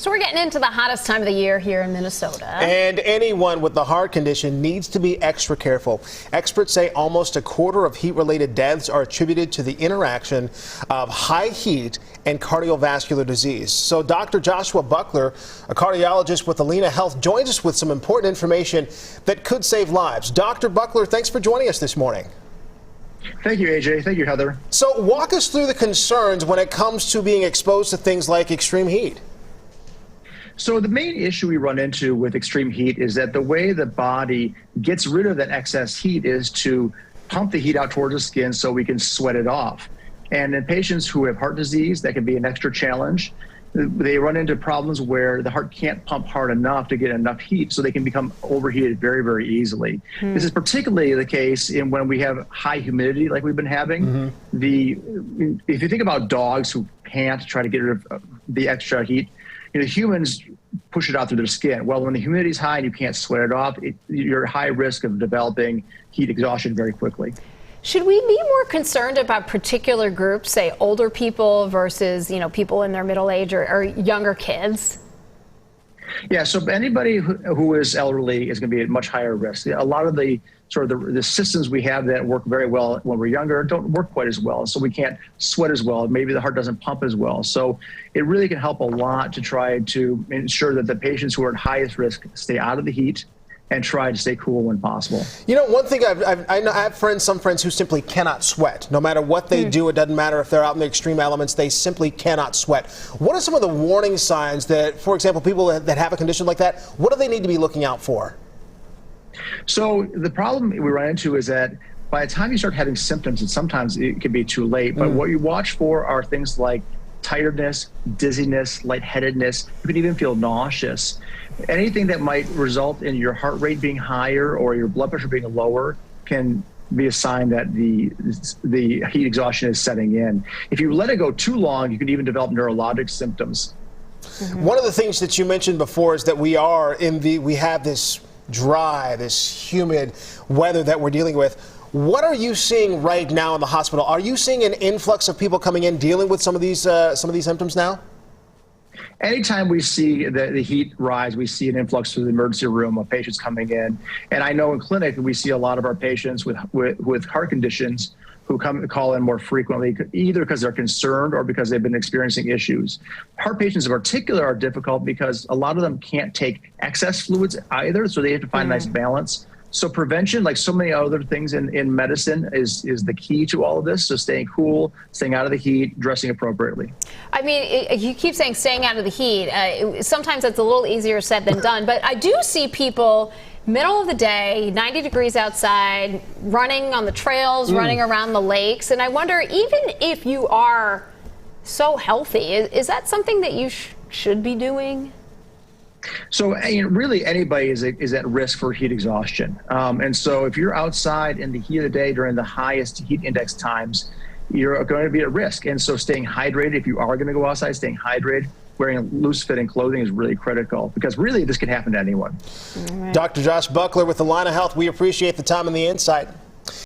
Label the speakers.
Speaker 1: So we're getting into the hottest time of the year here in Minnesota.
Speaker 2: And anyone with the heart condition needs to be extra careful. Experts say almost a quarter of heat-related deaths are attributed to the interaction of high heat and cardiovascular disease. So Dr. Joshua Buckler, a cardiologist with Allina Health, joins us with some important information that could save lives. Dr. Buckler, thanks for joining us this morning.
Speaker 3: Thank you, AJ. Thank you, Heather.
Speaker 2: So walk us through the concerns when it comes to being exposed to things like extreme heat.
Speaker 3: So the main issue we run into with extreme heat is that the way the body gets rid of that excess heat is to pump the heat out towards the skin so we can sweat it off. And in patients who have heart disease, that can be an extra challenge. They run into problems where the heart can't pump hard enough to get enough heat, so they can become overheated very, very easily. This is particularly the case when we have high humidity like we've been having. If you think about dogs who pant to try to get rid of the extra heat, humans push it out through their skin. Well, when the humidity is high and you can't sweat it off, you're at high risk of developing heat exhaustion very quickly.
Speaker 1: Should we be more concerned about particular groups, say older people versus, people in their middle age or younger kids?
Speaker 3: Yeah, so anybody who is elderly is going to be at much higher risk. A lot of the the systems we have that work very well when we're younger don't work quite as well. So we can't sweat as well. Maybe the heart doesn't pump as well. So it really can help a lot to try to ensure that the patients who are at highest risk stay out of the heat and try to stay cool when possible.
Speaker 2: One thing I have some friends who simply cannot sweat. No matter what they do, it doesn't matter if they're out in the extreme elements, they simply cannot sweat. What are some of the warning signs that, for example, people that have a condition like that, what do they need to be looking out for?
Speaker 3: So the problem we run into is that by the time you start having symptoms, and sometimes it can be too late, but what you watch for are things like tiredness, dizziness, lightheadedness. You can even feel nauseous. Anything that might result in your heart rate being higher or your blood pressure being lower can be a sign that the heat exhaustion is setting in. If you let it go too long, you can even develop neurologic symptoms.
Speaker 2: One of the things that you mentioned before is that we have this dry, this humid weather that we're dealing with. What are you seeing right now in the hospital? Are you seeing an influx of people coming in dealing with some of these symptoms now?
Speaker 3: Anytime we see the heat rise, we see an influx to the emergency room of patients coming in. And I know in clinic we see a lot of our patients with heart conditions who call in more frequently, either because they're concerned or because they've been experiencing issues. Heart patients in particular are difficult because a lot of them can't take excess fluids either, so they have to find a nice balance. So prevention, like so many other things in medicine, is the key to all of this. So staying cool, staying out of the heat, dressing appropriately.
Speaker 1: I mean, you keep saying staying out of the heat. Sometimes it's a little easier said than done, but I do see people middle of the day, 90 degrees outside, running on the trails, running around the lakes. And I wonder, even if you are so healthy, is that something that you should be doing?
Speaker 3: So really anybody is at risk for heat exhaustion. And so if you're outside in the heat of the day during the highest heat index times, you're going to be at risk. And so staying hydrated, if you are going to go outside, staying hydrated, wearing loose-fitting clothing is really critical because really this can happen to anyone.
Speaker 2: Dr. Josh Buckler with Allina Health, we appreciate the time and the insight.